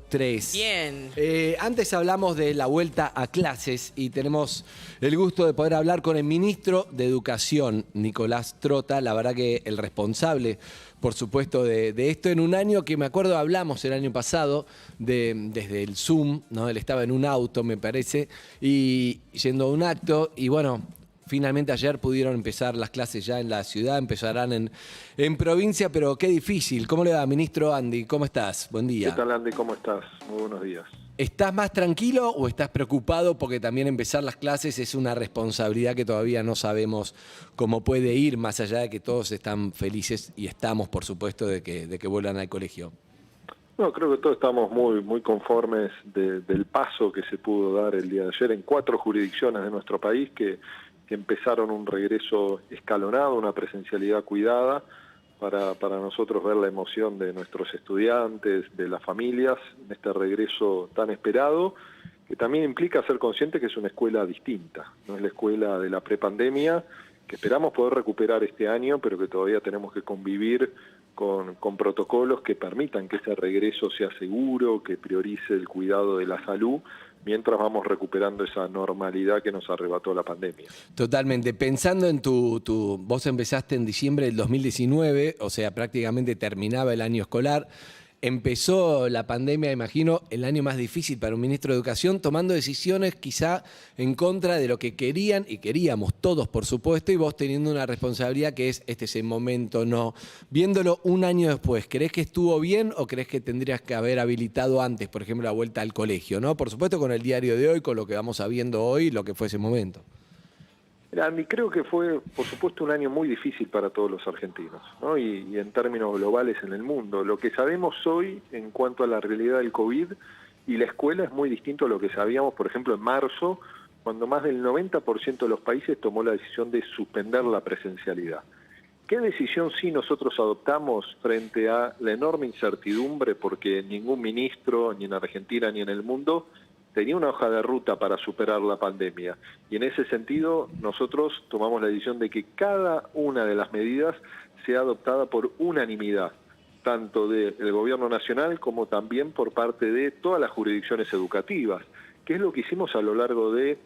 3. Bien. Antes hablamos de la vuelta a clases y tenemos el gusto de poder hablar con el ministro de Educación, Nicolás Trota, la verdad que el responsable, por supuesto, de esto en un año que me acuerdo hablamos el año pasado desde el Zoom, ¿no? Él estaba en un auto, me parece, y yendo a un acto y bueno. Finalmente ayer pudieron empezar las clases ya en la ciudad, empezarán en provincia, pero qué difícil. ¿Cómo le va, ministro Andy? ¿Cómo estás? Buen día. ¿Qué tal, Andy? ¿Cómo estás? Muy buenos días. ¿Estás más tranquilo o estás preocupado porque también empezar las clases es una responsabilidad que todavía no sabemos cómo puede ir, más allá de que todos están felices y estamos, por supuesto, de que vuelvan al colegio? No, creo que todos estamos muy conformes del paso que se pudo dar el día de ayer en 4 jurisdicciones de nuestro país que empezaron un regreso escalonado, una presencialidad cuidada, para nosotros ver la emoción de nuestros estudiantes, de las familias, en este regreso tan esperado, que también implica ser consciente que es una escuela distinta, no es la escuela de la prepandemia, que esperamos poder recuperar este año, pero que todavía tenemos que convivir con protocolos que permitan que ese regreso sea seguro, que priorice el cuidado de la salud, mientras vamos recuperando esa normalidad que nos arrebató la pandemia. Totalmente. Pensando en vos empezaste en diciembre del 2019, o sea, prácticamente terminaba el año escolar. Empezó la pandemia, imagino, el año más difícil para un ministro de Educación, tomando decisiones quizá en contra de lo que querían y queríamos todos, por supuesto, y vos teniendo una responsabilidad que es, este es el momento, no. Viéndolo un año después, ¿creés que estuvo bien o creés que tendrías que haber habilitado antes, por ejemplo, la vuelta al colegio, ¿no? Por supuesto, con el diario de hoy, con lo que vamos sabiendo hoy, lo que fue ese momento. Andy, creo que fue, por supuesto, un año muy difícil para todos los argentinos, ¿no? Y en términos globales en el mundo. Lo que sabemos hoy en cuanto a la realidad del COVID y la escuela es muy distinto a lo que sabíamos, por ejemplo, en marzo, cuando más del 90% de los países tomó la decisión de suspender la presencialidad. ¿Qué decisión sí nosotros adoptamos frente a la enorme incertidumbre? Porque ningún ministro, ni en Argentina ni en el mundo, tenía una hoja de ruta para superar la pandemia. Y en ese sentido, nosotros tomamos la decisión de que cada una de las medidas sea adoptada por unanimidad, tanto del gobierno nacional como también por parte de todas las jurisdicciones educativas, que es lo que hicimos a lo largo de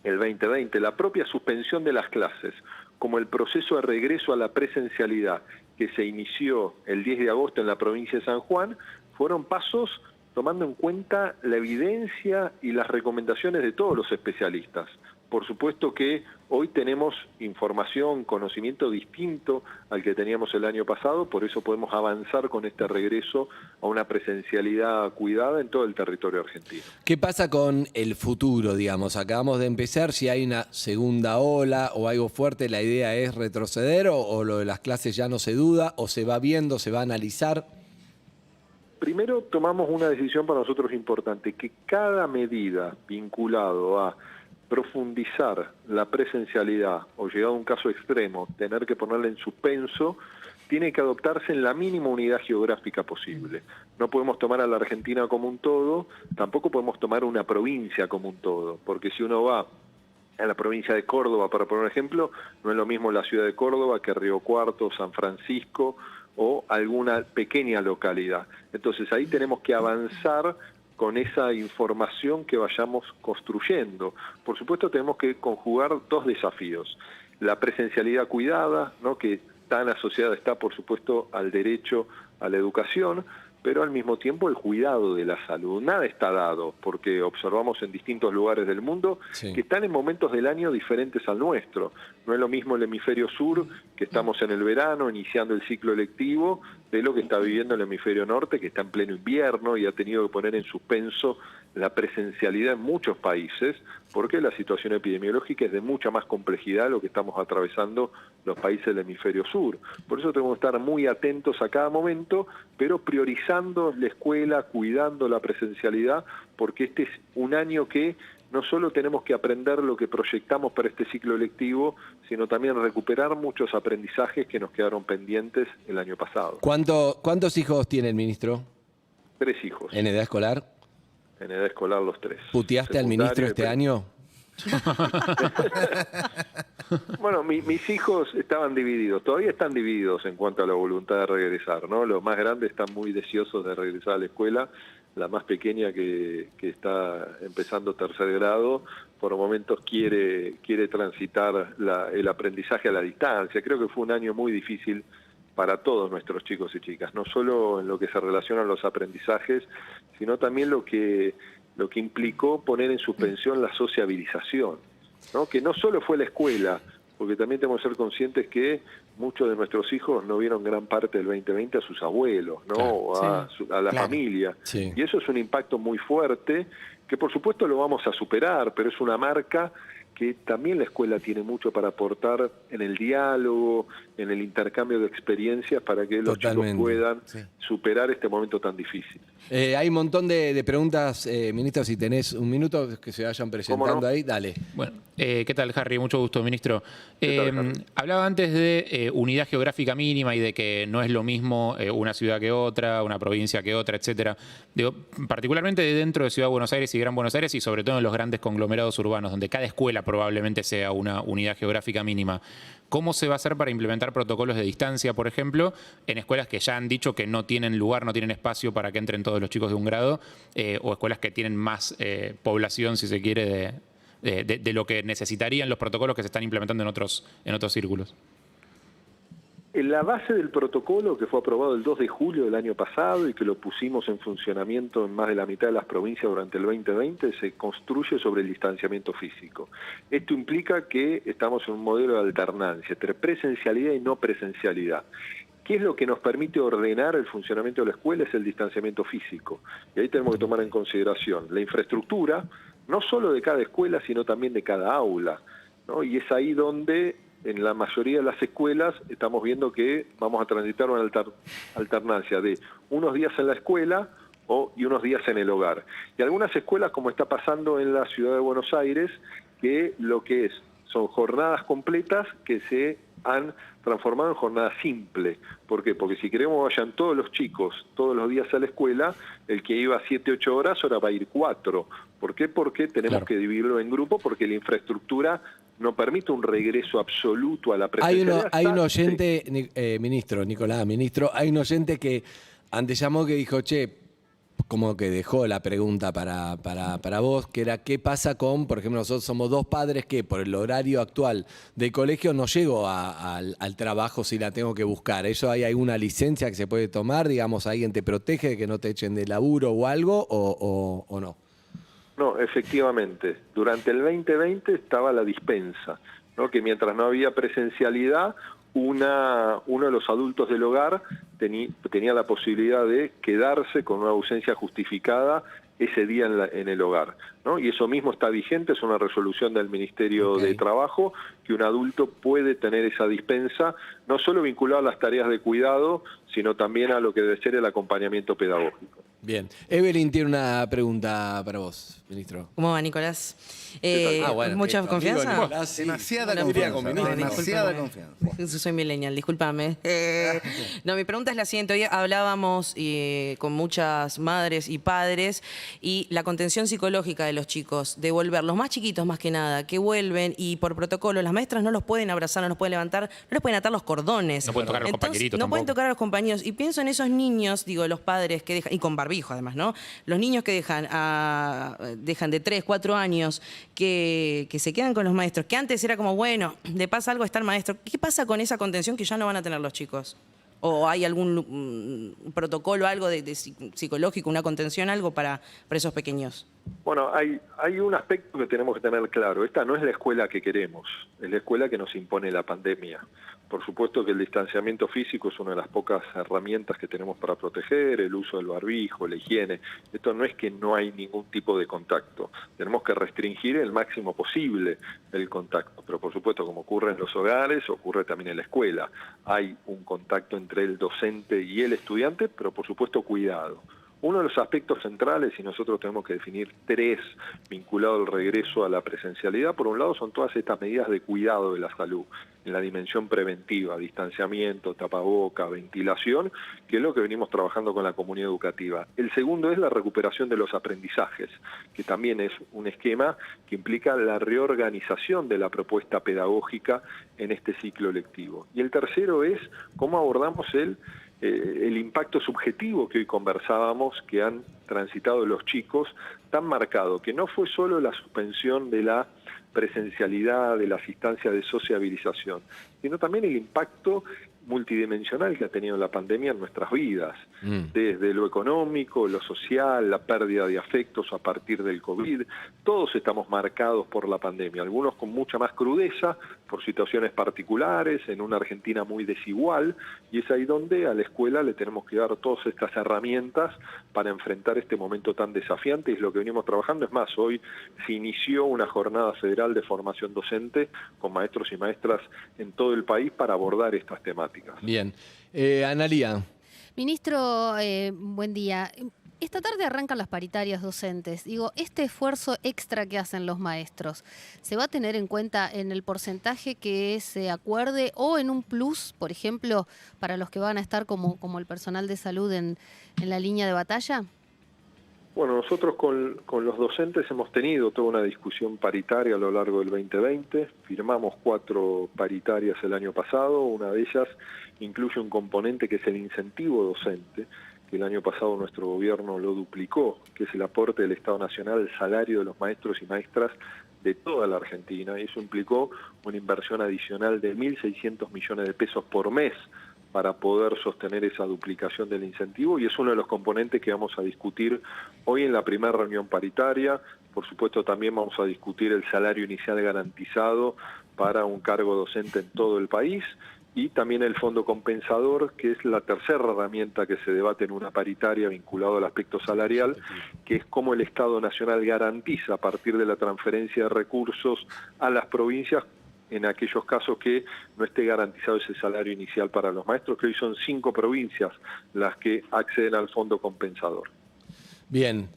el 2020, la propia suspensión de las clases, como el proceso de regreso a la presencialidad que se inició el 10 de agosto en la provincia de San Juan, fueron pasos tomando en cuenta la evidencia y las recomendaciones de todos los especialistas. Por supuesto que hoy tenemos información, conocimiento distinto al que teníamos el año pasado, por eso podemos avanzar con este regreso a una presencialidad cuidada en todo el territorio argentino. ¿Qué pasa con el futuro, digamos? Acabamos de empezar, si hay una segunda ola o algo fuerte, ¿la idea es retroceder o lo de las clases ya no se duda o se va viendo, se va a analizar? Primero tomamos una decisión para nosotros importante, que cada medida vinculado a profundizar la presencialidad o llegado a un caso extremo, tener que ponerla en suspenso, tiene que adoptarse en la mínima unidad geográfica posible. No podemos tomar a la Argentina como un todo, tampoco podemos tomar una provincia como un todo, porque si uno va a la provincia de Córdoba, para poner un ejemplo, no es lo mismo la ciudad de Córdoba que Río Cuarto, San Francisco o alguna pequeña localidad. Entonces ahí tenemos que avanzar con esa información que vayamos construyendo. Por supuesto tenemos que conjugar 2 desafíos. La presencialidad cuidada, ¿no?, que tan asociada está, por supuesto, al derecho a la educación, pero al mismo tiempo el cuidado de la salud. Nada está dado, porque observamos en distintos lugares del mundo que están en momentos del año diferentes al nuestro. No es lo mismo el hemisferio sur, que estamos en el verano, iniciando el ciclo lectivo, de lo que está viviendo el hemisferio norte, que está en pleno invierno y ha tenido que poner en suspenso la presencialidad en muchos países, porque la situación epidemiológica es de mucha más complejidad lo que estamos atravesando los países del hemisferio sur. Por eso tenemos que estar muy atentos a cada momento, pero priorizando la escuela, cuidando la presencialidad, porque este es un año que no solo tenemos que aprender lo que proyectamos para este ciclo lectivo, sino también recuperar muchos aprendizajes que nos quedaron pendientes el año pasado. ¿Cuántos hijos tiene el ministro? 3 hijos. ¿En edad escolar? En edad escolar los 3. ¿Puteaste al ministro este año? Bueno, mis hijos estaban divididos, todavía están divididos en cuanto a la voluntad de regresar, ¿no? Los más grandes están muy deseosos de regresar a la escuela, la más pequeña que está empezando tercer grado, por momentos quiere transitar el aprendizaje a la distancia. Creo que fue un año muy difícil para todos nuestros chicos y chicas, no solo en lo que se relaciona a los aprendizajes, sino también lo que implicó poner en suspensión la sociabilización, ¿no? Que no solo fue la escuela, porque también tenemos que ser conscientes que muchos de nuestros hijos no vieron gran parte del 2020 a sus abuelos, ¿no? Claro, O a la familia. Sí. Y eso es un impacto muy fuerte, que por supuesto lo vamos a superar, pero es una marca que también la escuela tiene mucho para aportar en el diálogo, en el intercambio de experiencias para que los chicos puedan superar este momento tan difícil. Hay un montón de preguntas, ministro, si tenés un minuto que se vayan presentando ahí, dale. Bueno, ¿qué tal, Harry? Mucho gusto, ministro. Harry? Hablaba antes de unidad geográfica mínima y de que no es lo mismo una ciudad que otra, una provincia que otra, etcétera. Digo, particularmente dentro de Ciudad de Buenos Aires y Gran Buenos Aires y sobre todo en los grandes conglomerados urbanos, donde cada escuela probablemente sea una unidad geográfica mínima. ¿Cómo se va a hacer para implementar protocolos de distancia, por ejemplo, en escuelas que ya han dicho que no tienen lugar, no tienen espacio para que entren todos los chicos de un grado, o escuelas que tienen más población, si se quiere, de lo que necesitarían los protocolos que se están implementando en otros círculos? En la base del protocolo que fue aprobado el 2 de julio del año pasado y que lo pusimos en funcionamiento en más de la mitad de las provincias durante el 2020, se construye sobre el distanciamiento físico. Esto implica que estamos en un modelo de alternancia entre presencialidad y no presencialidad. ¿Qué es lo que nos permite ordenar el funcionamiento de la escuela? Es el distanciamiento físico. Y ahí tenemos que tomar en consideración la infraestructura, no solo de cada escuela, sino también de cada aula, ¿no? Y es ahí donde en la mayoría de las escuelas estamos viendo que vamos a transitar una alternancia de unos días en la escuela y unos días en el hogar. Y algunas escuelas, como está pasando en la ciudad de Buenos Aires, que lo que son jornadas completas que se han transformado en jornada simple. ¿Por qué? Porque si queremos vayan todos los chicos todos los días a la escuela, el que iba 7, 8 horas ahora va a ir 4. ¿Por qué? Porque tenemos que dividirlo en grupos, porque la infraestructura no permite un regreso absoluto a la presencialidad. Hay un oyente, ministro, hay un oyente que antes llamó que dijo, che, como que dejó la pregunta para vos, que era qué pasa con, por ejemplo, nosotros somos dos padres que por el horario actual del colegio no llego al trabajo si la tengo que buscar. ¿Eso hay alguna licencia que se puede tomar? Digamos, ¿alguien te protege de que no te echen de laburo o algo o no? No, efectivamente. Durante el 2020 estaba la dispensa, ¿no? Que mientras no había presencialidad, uno de los adultos del hogar tenía la posibilidad de quedarse con una ausencia justificada ese día en el hogar, ¿no? Y eso mismo está vigente, es una resolución del Ministerio de Trabajo, que un adulto puede tener esa dispensa, no solo vinculada a las tareas de cuidado, sino también a lo que debe ser el acompañamiento pedagógico. Bien. Evelyn tiene una pregunta para vos, ministro. ¿Cómo va, Nicolás? Bueno, ¿Mucha confianza? Nicolás, sí. Demasiada confianza. Soy millennial, discúlpame. No, mi pregunta es la siguiente. Hoy hablábamos con muchas madres y padres y la contención psicológica de los chicos, de volver, los más chiquitos más que nada, que vuelven y por protocolo las maestras no los pueden abrazar, no los pueden levantar, no les pueden atar los cordones. No pueden tocar a los compañeritos No pueden tampoco. tocar a los compañeros. Y pienso en esos niños, digo, los padres que dejan, y con barbijo además, ¿no? Los niños que dejan de 3, 4 años, que se quedan con los maestros, que antes era como, bueno, le pasa algo, está el maestro. ¿Qué pasa con esa contención que ya no van a tener los chicos? ¿O hay algún protocolo, algo de psicológico, una contención, algo para esos pequeños? Bueno, hay un aspecto que tenemos que tener claro. Esta no es la escuela que queremos, es la escuela que nos impone la pandemia. Por supuesto que el distanciamiento físico es una de las pocas herramientas que tenemos para proteger, el uso del barbijo, la higiene. Esto no es que no hay ningún tipo de contacto. Tenemos que restringir el máximo posible el contacto. Pero por supuesto, como ocurre en los hogares, ocurre también en la escuela. Hay un contacto entre el docente y el estudiante, pero por supuesto cuidado. Uno de los aspectos centrales, y nosotros tenemos que definir 3 vinculados al regreso a la presencialidad, por un lado son todas estas medidas de cuidado de la salud, en la dimensión preventiva, distanciamiento, tapaboca, ventilación, que es lo que venimos trabajando con la comunidad educativa. El segundo es la recuperación de los aprendizajes, que también es un esquema que implica la reorganización de la propuesta pedagógica en este ciclo lectivo. Y el tercero es cómo abordamos el impacto subjetivo que hoy conversábamos, que han transitado los chicos tan marcado, que no fue solo la suspensión de la presencialidad, de la asistencia de sociabilización, sino también el impacto multidimensional que ha tenido la pandemia en nuestras vidas, desde lo económico, lo social, la pérdida de afectos a partir del COVID. Todos estamos marcados por la pandemia, algunos con mucha más crudeza, por situaciones particulares, en una Argentina muy desigual, y es ahí donde a la escuela le tenemos que dar todas estas herramientas para enfrentar este momento tan desafiante, y es lo que venimos trabajando. Es más, hoy se inició una jornada federal de formación docente con maestros y maestras en todo el país para abordar estas temáticas. Bien. Analía. Ministro, buen día. Esta tarde arrancan las paritarias docentes. Digo, este esfuerzo extra que hacen los maestros, ¿se va a tener en cuenta en el porcentaje que se acuerde o en un plus, por ejemplo, para los que van a estar como el personal de salud en la línea de batalla? Bueno, nosotros con los docentes hemos tenido toda una discusión paritaria a lo largo del 2020, firmamos 4 paritarias el año pasado, una de ellas incluye un componente que es el incentivo docente, que el año pasado nuestro gobierno lo duplicó, que es el aporte del Estado Nacional al salario de los maestros y maestras de toda la Argentina, y eso implicó una inversión adicional de 1.600 millones de pesos por mes para poder sostener esa duplicación del incentivo, y es uno de los componentes que vamos a discutir hoy en la primera reunión paritaria. Por supuesto, también vamos a discutir el salario inicial garantizado para un cargo docente en todo el país, y también el fondo compensador, que es la tercera herramienta que se debate en una paritaria vinculado al aspecto salarial, que es cómo el Estado Nacional garantiza a partir de la transferencia de recursos a las provincias en aquellos casos que no esté garantizado ese salario inicial para los maestros, que hoy son 5 provincias las que acceden al fondo compensador. Bien.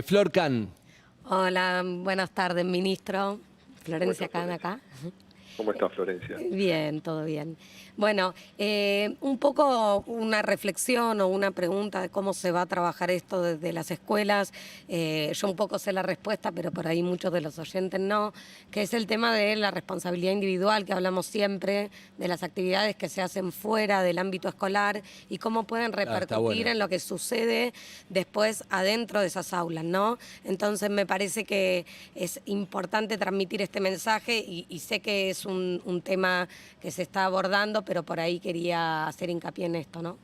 Flor Can. Hola, buenas tardes, ministro. Florencia Can acá. ¿Cómo está, Florencia? Bien, todo bien. Bueno, un poco una reflexión o una pregunta de cómo se va a trabajar esto desde las escuelas. Yo un poco sé la respuesta, pero por ahí muchos de los oyentes no, que es el tema de la responsabilidad individual que hablamos siempre, de las actividades que se hacen fuera del ámbito escolar y cómo pueden repercutir en lo que sucede después adentro de esas aulas, ¿no? Entonces me parece que es importante transmitir este mensaje y sé que es un tema que se está abordando, pero por ahí quería hacer hincapié en esto, ¿no?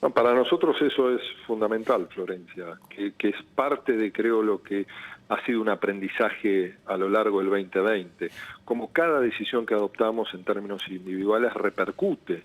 No, para nosotros eso es fundamental, Florencia, que es parte de, creo, lo que ha sido un aprendizaje a lo largo del 2020. Como cada decisión que adoptamos en términos individuales repercute,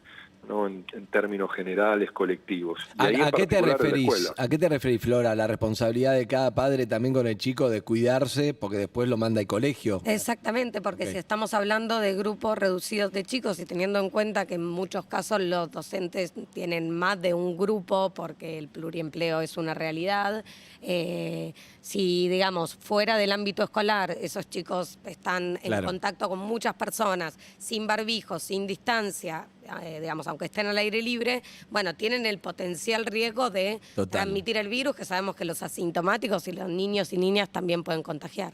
¿no?, en términos generales, colectivos. ¿A qué te referís? ¿A qué te referís, Flora? ¿La responsabilidad de cada padre también con el chico de cuidarse porque después lo manda al colegio? Exactamente, porque si estamos hablando de grupos reducidos de chicos y teniendo en cuenta que en muchos casos los docentes tienen más de un grupo porque el pluriempleo es una realidad, si, digamos, fuera del ámbito escolar esos chicos están en contacto con muchas personas, sin barbijo, sin distancia, digamos, aunque estén al aire libre, bueno, tienen el potencial riesgo de transmitir el virus, que sabemos que los asintomáticos y los niños y niñas también pueden contagiar.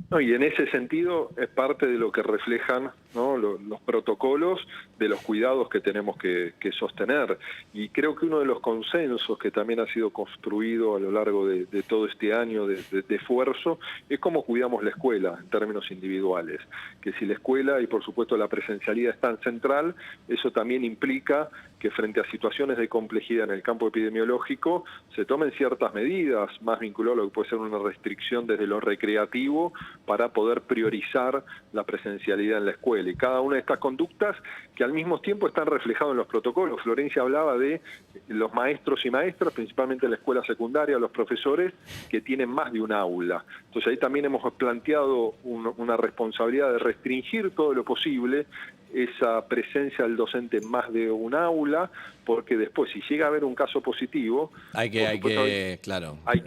No, y en ese sentido es parte de lo que reflejan, ¿no?, los protocolos de los cuidados que tenemos que sostener. Y creo que uno de los consensos que también ha sido construido a lo largo de todo este año de esfuerzo es cómo cuidamos la escuela en términos individuales. Que si la escuela y por supuesto la presencialidad es tan central, eso también implica que frente a situaciones de complejidad en el campo epidemiológico se tomen ciertas medidas, más vinculadas a lo que puede ser una restricción desde lo recreativo, para poder priorizar la presencialidad en la escuela. Y cada una de estas conductas que al mismo tiempo están reflejadas en los protocolos. Florencia hablaba de los maestros y maestras, principalmente en la escuela secundaria, los profesores que tienen más de un aula. Entonces ahí también hemos planteado una responsabilidad de restringir todo lo posible esa presencia del docente en más de un aula, porque después, si llega a haber un caso positivo, hay que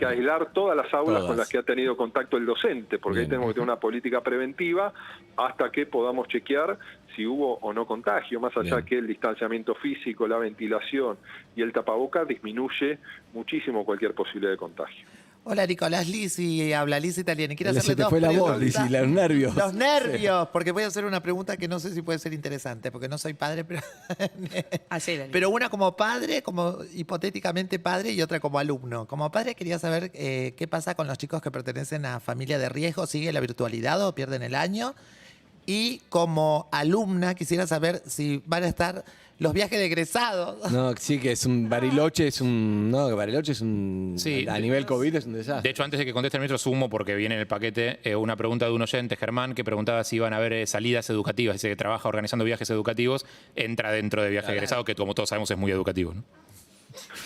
aislar todas las aulas con las que ha tenido contacto el docente, porque ahí tenemos que tener una política preventiva hasta que podamos chequear si hubo o no contagio, más allá que el distanciamiento físico, la ventilación y el tapaboca disminuye muchísimo cualquier posibilidad de contagio. Hola Nicolás, Lisi, habla Lisi Italiani. Quiero Se hacerle te dos fue la voz, preguntas. Lisi, los nervios. Los nervios, porque voy a hacer una pregunta que no sé si puede ser interesante, porque no soy padre, pero, Hacela, pero una como padre, como hipotéticamente padre, y otra como alumno. Como padre quería saber qué pasa con los chicos que pertenecen a familia de riesgo, ¿sigue la virtualidad o pierden el año? Y como alumna quisiera saber si van a estar los viajes de egresados. No, sí, que es un Bariloche, es un. No, que Bariloche es un. Sí, A nivel COVID es un desastre. De hecho, antes de que conteste el ministro, sumo, porque viene en el paquete, una pregunta de un oyente, Germán, que preguntaba si iban a haber salidas educativas. Dice que trabaja organizando viajes educativos, entra dentro de viaje egresado, que como todos sabemos es muy educativo, ¿no?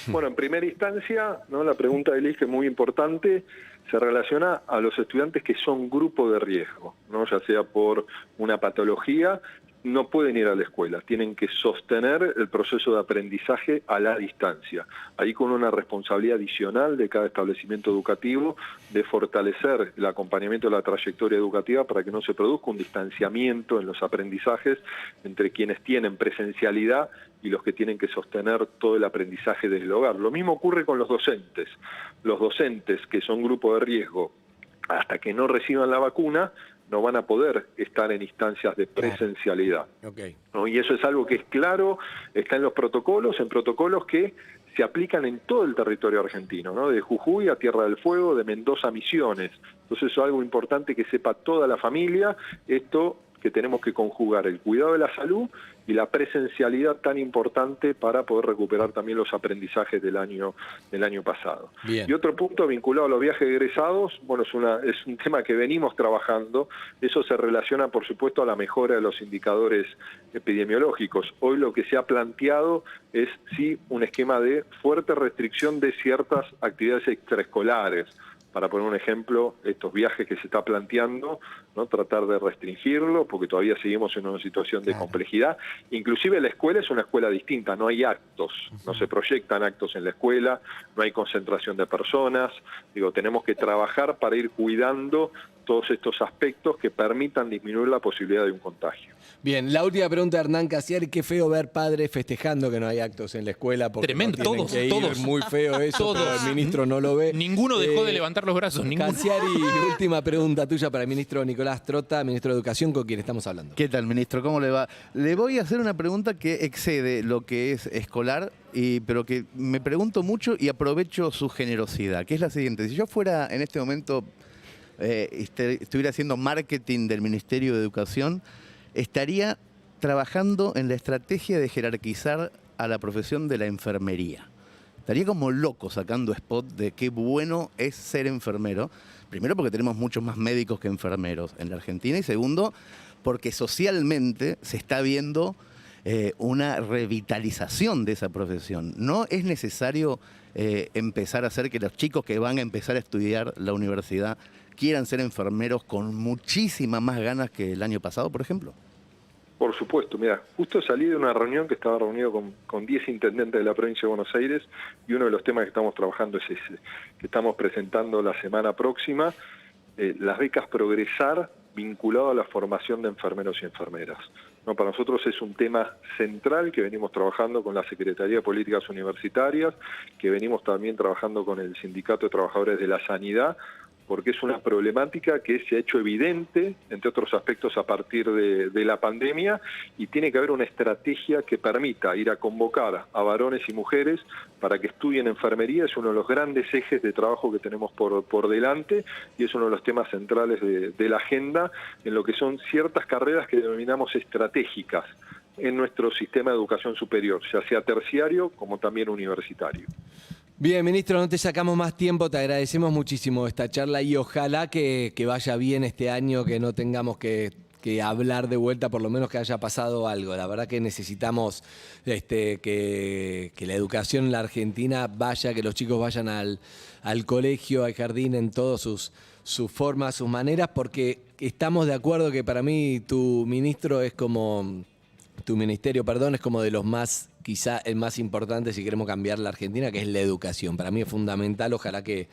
Bueno, en primera instancia, ¿no? La pregunta de Liz, que es muy importante, se relaciona a los estudiantes que son grupo de riesgo, ¿no? Ya sea por una patología, no pueden ir a la escuela, tienen que sostener el proceso de aprendizaje a la distancia. Ahí con una responsabilidad adicional de cada establecimiento educativo de fortalecer el acompañamiento de la trayectoria educativa para que no se produzca un distanciamiento en los aprendizajes entre quienes tienen presencialidad y los que tienen que sostener todo el aprendizaje desde el hogar. Lo mismo ocurre con los docentes. Los docentes que son grupo de riesgo, hasta que no reciban la vacuna, no van a poder estar en instancias de presencialidad. Okay. ¿No? Y eso es algo que es claro, está en protocolos que se aplican en todo el territorio argentino, ¿no? De Jujuy a Tierra del Fuego, de Mendoza a Misiones. Entonces eso es algo importante que sepa toda la familia, esto que tenemos que conjugar el cuidado de la salud y la presencialidad tan importante para poder recuperar también los aprendizajes del año pasado. Bien. Y otro punto vinculado a los viajes egresados, bueno, es un tema que venimos trabajando, eso se relaciona por supuesto a la mejora de los indicadores epidemiológicos. Hoy lo que se ha planteado es sí un esquema de fuerte restricción de ciertas actividades extraescolares. Para poner un ejemplo, estos viajes que se está planteando, ¿no? Tratar de restringirlo, porque todavía seguimos en una situación de complejidad. Inclusive la escuela es una escuela distinta, no hay actos, no se proyectan actos en la escuela, no hay concentración de personas. Digo, tenemos que trabajar para ir cuidando todos estos aspectos que permitan disminuir la posibilidad de un contagio. Bien, la última pregunta de Hernán Casiari, qué feo ver padres festejando que no hay actos en la escuela. Porque Tremendo, no tienen todos, que ir. todos. Es muy feo eso, Todos. pero el ministro no lo ve. Ninguno dejó de levantar los brazos, ninguno. Casiari, última pregunta tuya para el ministro Nicolás Trota, ministro de Educación, con quien estamos hablando. ¿Qué tal, ministro? ¿Cómo le va? Le voy a hacer una pregunta que excede lo que es escolar, pero que me pregunto mucho y aprovecho su generosidad, que es la siguiente. Si yo fuera en este momento, estuviera haciendo marketing del Ministerio de Educación, estaría trabajando en la estrategia de jerarquizar a la profesión de la enfermería. Estaría como loco sacando spot de qué bueno es ser enfermero. Primero porque tenemos muchos más médicos que enfermeros en la Argentina y segundo porque socialmente se está viendo una revitalización de esa profesión. No es necesario empezar a hacer que los chicos que van a empezar a estudiar la universidad quieran ser enfermeros con muchísimas más ganas que el año pasado, por ejemplo. Por supuesto, mira, justo salí de una reunión que estaba reunido con 10 intendentes de la provincia de Buenos Aires y uno de los temas que estamos trabajando es ese, que estamos presentando la semana próxima, las becas Progresar vinculado a la formación de enfermeros y enfermeras. No, para nosotros es un tema central que venimos trabajando con la Secretaría de Políticas Universitarias, que venimos también trabajando con el Sindicato de Trabajadores de la Sanidad, porque es una problemática que se ha hecho evidente, entre otros aspectos, a partir de la pandemia, y tiene que haber una estrategia que permita ir a convocar a varones y mujeres para que estudien enfermería. Es uno de los grandes ejes de trabajo que tenemos por delante, y es uno de los temas centrales de la agenda, en lo que son ciertas carreras que denominamos estratégicas en nuestro sistema de educación superior, ya sea terciario como también universitario. Bien, ministro, no te sacamos más tiempo, te agradecemos muchísimo esta charla y ojalá que vaya bien este año, que no tengamos que hablar de vuelta, por lo menos que haya pasado algo. La verdad que necesitamos que la educación en la Argentina vaya, que los chicos vayan al colegio, al jardín, en todas sus formas, sus maneras, porque estamos de acuerdo que para mí tu ministerio, es como de los más, quizá el más importante si queremos cambiar la Argentina, que es la educación. Para mí es fundamental, ojalá que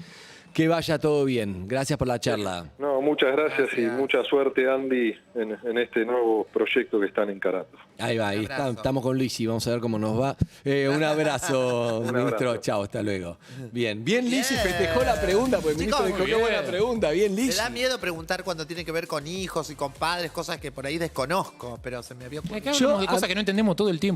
que vaya todo bien. Gracias por la charla. No, muchas gracias y mucha suerte, Andy, en este nuevo proyecto que están encarando. Ahí va, ahí Un abrazo. estamos con Luisi, vamos a ver cómo nos va. Un abrazo, Un ministro. abrazo. Chao, hasta luego. Bien, Luisi festejó la pregunta, porque el Chicos, ministro dijo muy qué buena bien. pregunta. Bien, Me Luisi. da miedo preguntar cuando tiene que ver con hijos y con padres, cosas que por ahí desconozco, pero se me había ocurrido. Acá hablamos de Yo- cosas que no entendemos todo el tiempo.